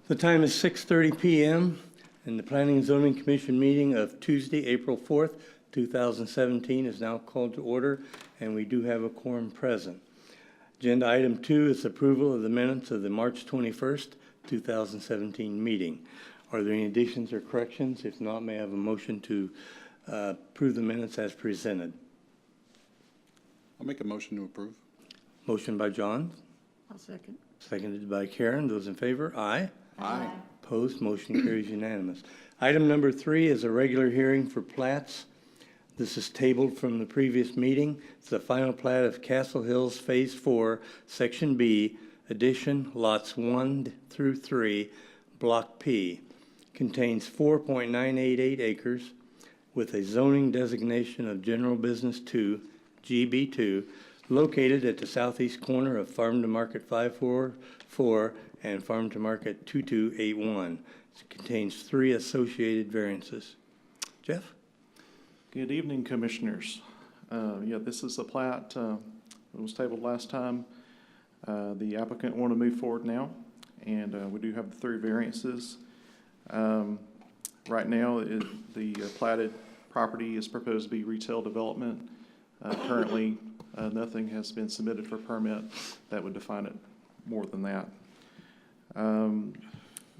The time is 6:30 p.m. and the Planning and Zoning Commission meeting of Tuesday, April 4th, 2017 is now called to order, and we do have a quorum present. Agenda item 2 is approval of the minutes of the March 21st, 2017 meeting. Are there any additions or corrections? If not, may I have a motion to approve the minutes as presented? I'll make a motion to approve. Motion by John. I'll second. Seconded by Karen. Those in favor? Aye. Aye. Opposed? Motion carries unanimous. Item number 3 is a regular hearing for plats. This is tabled from the previous meeting. It's the final plat of Castle Hills Phase 4, Section B, addition lots 1 through 3, Block P. Contains 4.988 acres with a zoning designation of General Business 2, GB2, located at the southeast corner of Farm to Market 544 and Farm to Market 2281. It contains 3 associated variances. Jeff? Good evening, Commissioners. This is a plat that was tabled last time. The applicant want to move forward now, and we do have the 3 variances. Right now, the platted property is proposed to be retail development. Currently, nothing has been submitted for permit that would define it more than that. I'm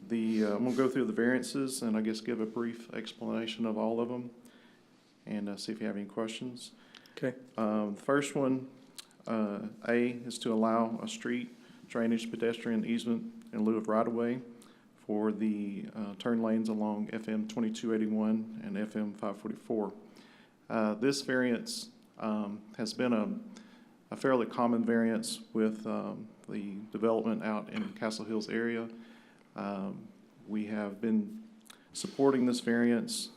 going to go through the variances and I guess give a brief explanation of all of them and see if you have any questions. Okay. The first one, A, is to allow a street drainage pedestrian easement in lieu of right-of-way for the turn lanes along FM 2281 and FM 544. This variance has been a fairly common variance with the development out in Castle Hills area. We have been supporting this variance.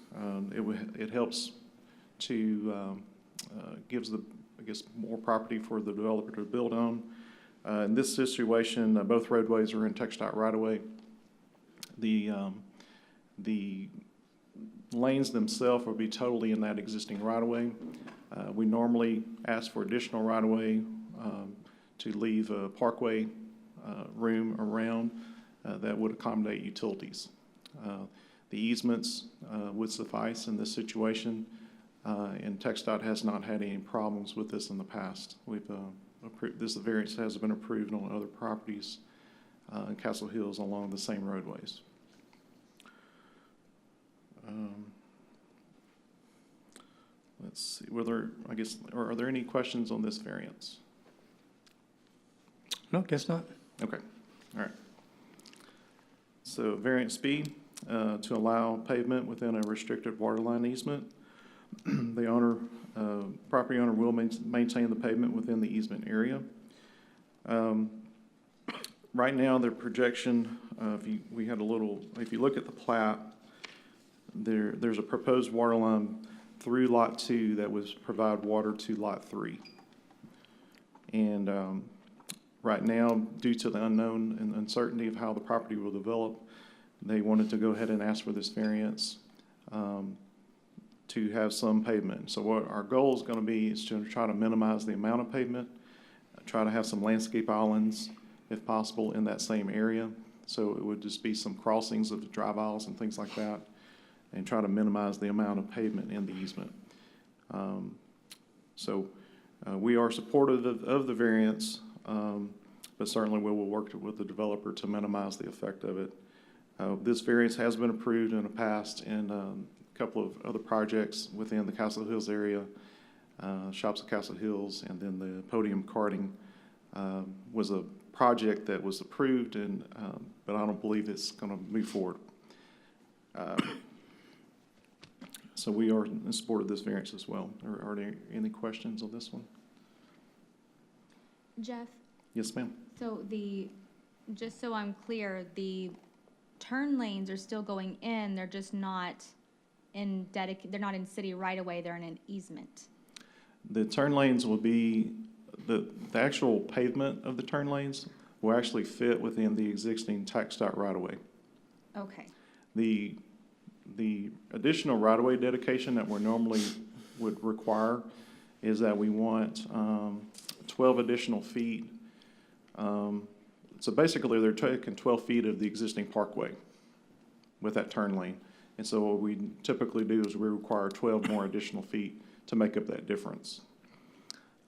It helps to gives more property for the developer to build on. In this situation, both roadways are in TxDOT right-of-way. The lanes themselves will be totally in that existing right-of-way. We normally ask for additional right-of-way to leave a parkway room around that would accommodate utilities. The easements would suffice in this situation, and TxDOT has not had any problems with this in the past. We've approved this. The variance has been approved on other properties in Castle Hills along the same roadways. Let's see, are there any questions on this variance? No, guess not. Okay, all right. So variance B, to allow pavement within a restricted waterline easement. The property owner will maintain the pavement within the easement area. Right now, the projection, if you look at the plat, there's a proposed water line through Lot 2 that would provide water to Lot 3. And right now, due to the unknown and uncertainty of how the property will develop, they wanted to go ahead and ask for this variance to have some pavement. So what our goal is going to be is to try to minimize the amount of pavement, try to have some landscape islands, if possible, in that same area. So it would just be some crossings of drive aisles and things like that, and try to minimize the amount of pavement in the easement. We are supportive of the variance, but certainly we will work with the developer to minimize the effect of it. This variance has been approved in the past in a couple of other projects within the Castle Hills area, Shops of Castle Hills, and then the Podium Karting was a project that was approved, but I don't believe it's going to move forward. So we are in support of this variance as well. Are there any questions on this one? Jeff? Yes, ma'am. So just so I'm clear, the turn lanes are still going in, they're just not they're not in city right away, they're in an easement. The turn lanes will be, the actual pavement of the turn lanes will actually fit within the existing TxDOT right-of-way. Okay. The additional right-of-way dedication that we normally would require is that we want 12 additional feet So basically, they're taking 12 feet of the existing parkway with that turn lane. And so what we typically do is we require 12 more additional feet to make up that difference.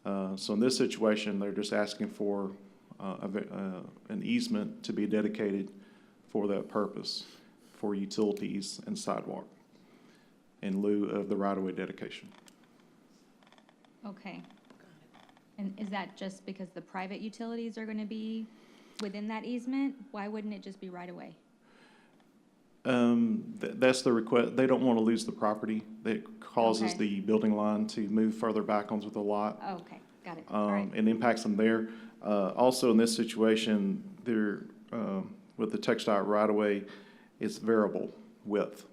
So in this situation, they're just asking for an easement to be dedicated for that purpose, for utilities and sidewalk, in lieu of the right-of-way dedication. Okay. And is that just because the private utilities are gonna be within that easement? Why wouldn't it just be right away? That's the request. They don't want to lose the property. That causes Okay. the building line to move further back onto the lot. Oh, okay, got it. All right. And impacts them there. Also, in this situation, there, with the TxDOT right-of-way, it's variable width.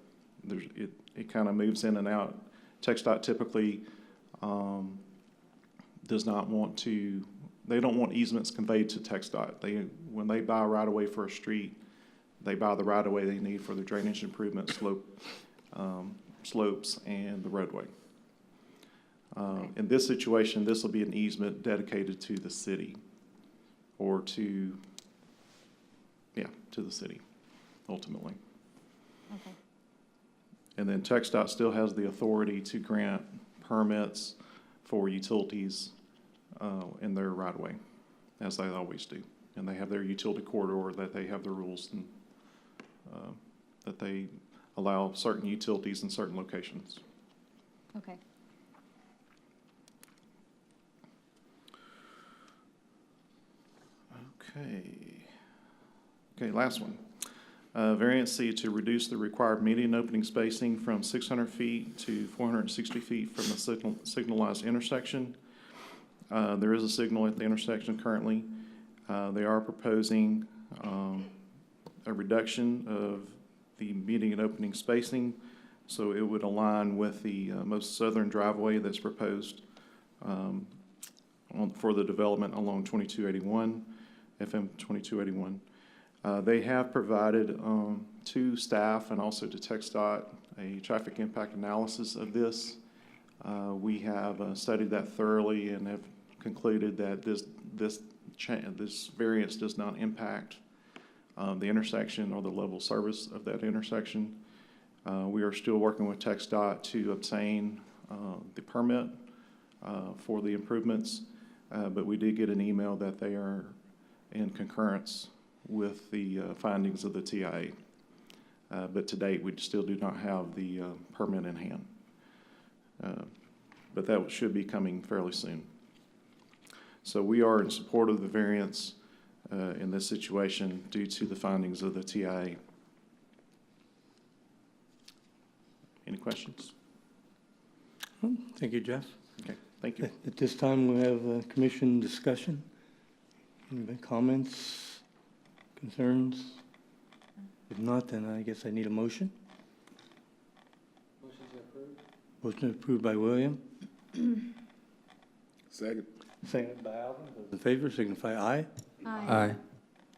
It kind of moves in and out. TxDOT typically does not want to, they don't want easements conveyed to TxDOT. When they buy right-of-way for a street, they buy the right-of-way they need for the drainage improvement, slopes, and the roadway. In this situation, this will be an easement dedicated to the city, or to the city, ultimately. Okay, And then TxDOT still has the authority to grant permits for utilities in their right-of-way, as they always do. And they have their utility corridor that they have the rules and that they allow certain utilities in certain locations. okay. Okay, last one. Variance C to reduce the required median opening spacing from 600 feet to 460 feet from the signalized intersection. There is a signal at the intersection currently. They are proposing a reduction of the median and opening spacing, so it would align with the most southern driveway that's proposed for the development along 2281, FM 2281. They have provided to staff and also to TxDOT a traffic impact analysis of this. We have studied that thoroughly and have concluded that this variance does not impact the intersection or the level of service of that intersection. We are still working with TxDOT to obtain the permit for the improvements, but we did get an email that they are in concurrence with the findings of the TIA. But to date, we still do not have the permit in hand. But that should be coming fairly soon. So we are in support of the variance in this situation due to the findings of the TIA. Any questions? Thank you, Jeff. Okay, thank you. At this time, we have commission discussion. Any comments, concerns? If not, then I guess I need a motion. Motion approved by William. Second. Seconded by Alvin. Those in favor signify aye. Aye.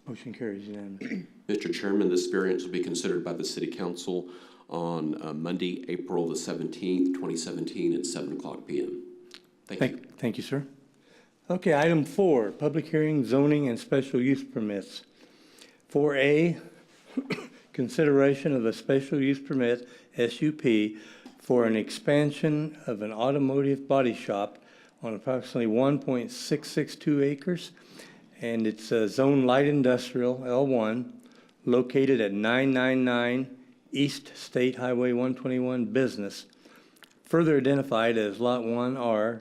Motion carries unanimously. Mr. Chairman, this variance will be considered by the City Council on Monday, April the 17th, 2017 at 7:00 p.m. Thank you. Thank you, sir. Okay, item 4, public hearing, zoning, and special use permits. 4A, consideration of a special use permit, SUP, for an expansion of an automotive body shop on approximately 1.662 acres, and it's zone light industrial, L1, located at 999 East State Highway 121 Business, further identified as Lot 1R,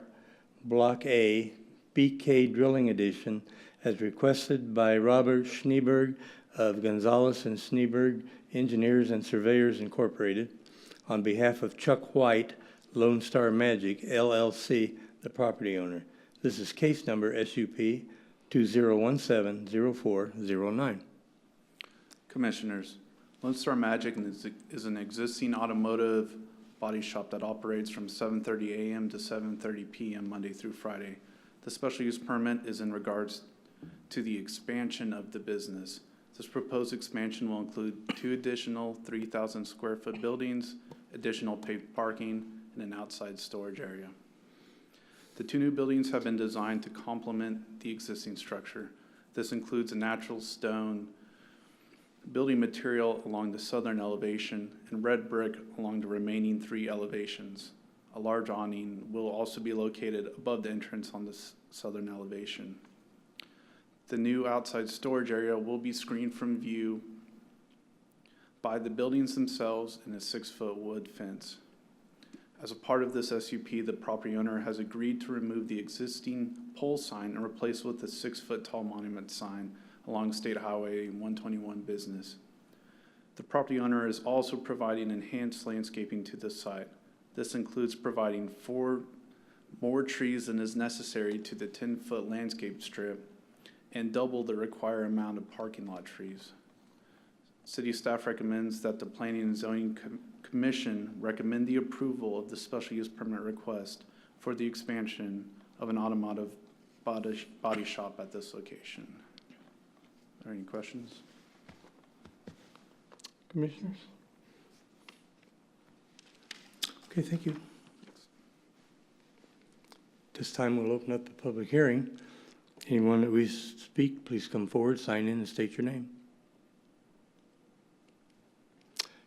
Block A, BK Drilling Edition, as requested by Robert Schneeberg of Gonzalez and Schneeberg Engineers and Surveyors Incorporated, on behalf of Chuck White, Lone Star Magic, LLC, the property owner. This is case number SUP 2017-0409. Commissioners, Lone Star Magic is an existing automotive body shop that operates from 7:30 a.m. to 7:30 p.m. Monday through Friday. The special use permit is in regards to the expansion of the business. This proposed expansion will include 2 additional 3,000 square foot buildings, additional paved parking, and an outside storage area. The 2 new buildings have been designed to complement the existing structure. This includes a natural stone building material along the southern elevation and red brick along the remaining 3 elevations. A large awning will also be located above the entrance on the southern elevation. The new outside storage area will be screened from view by the buildings themselves and a 6-foot wood fence. As a part of this SUP, the property owner has agreed to remove the existing pole sign and replace it with a 6-foot tall monument sign along State Highway 121 Business. The property owner is also providing enhanced landscaping to the site. This includes providing 4 more trees than is necessary to the 10-foot landscape strip and double the required amount of parking lot trees. City staff recommends that the Planning and Zoning Commission recommend the approval of the special use permit request for the expansion of an automotive body shop at this location. Are there any questions? Commissioners? Okay, thank you. This time we'll open up the public hearing. Anyone that wishes to speak, please come forward, sign in, and state your name.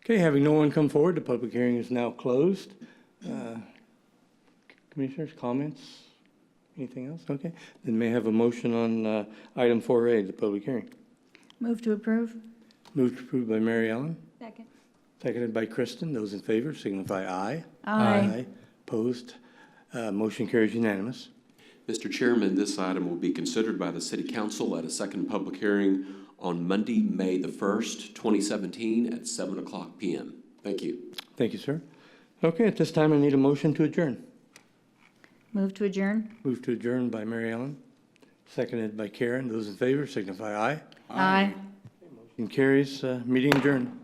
Okay, having no one come forward, the public hearing is now closed. Commissioners, comments? Anything else? Okay, then may I have a motion on item 4A, the public hearing. Move to approve. Moved to approve by Mary Ellen, Second. seconded by Kristen. Those in favor signify aye. Aye. Opposed? Motion carries unanimous. Mr. Chairman, this item will be considered by the City Council at a second public hearing on Monday, May the 1st, 2017 at 7 o'clock p.m. Thank you. Thank you, sir. Okay, at this time I need a motion to adjourn. Move to adjourn. Moved to adjourn by Mary Ellen, seconded by Karen. Those in favor signify aye. Aye. Motion carries. Meeting adjourned.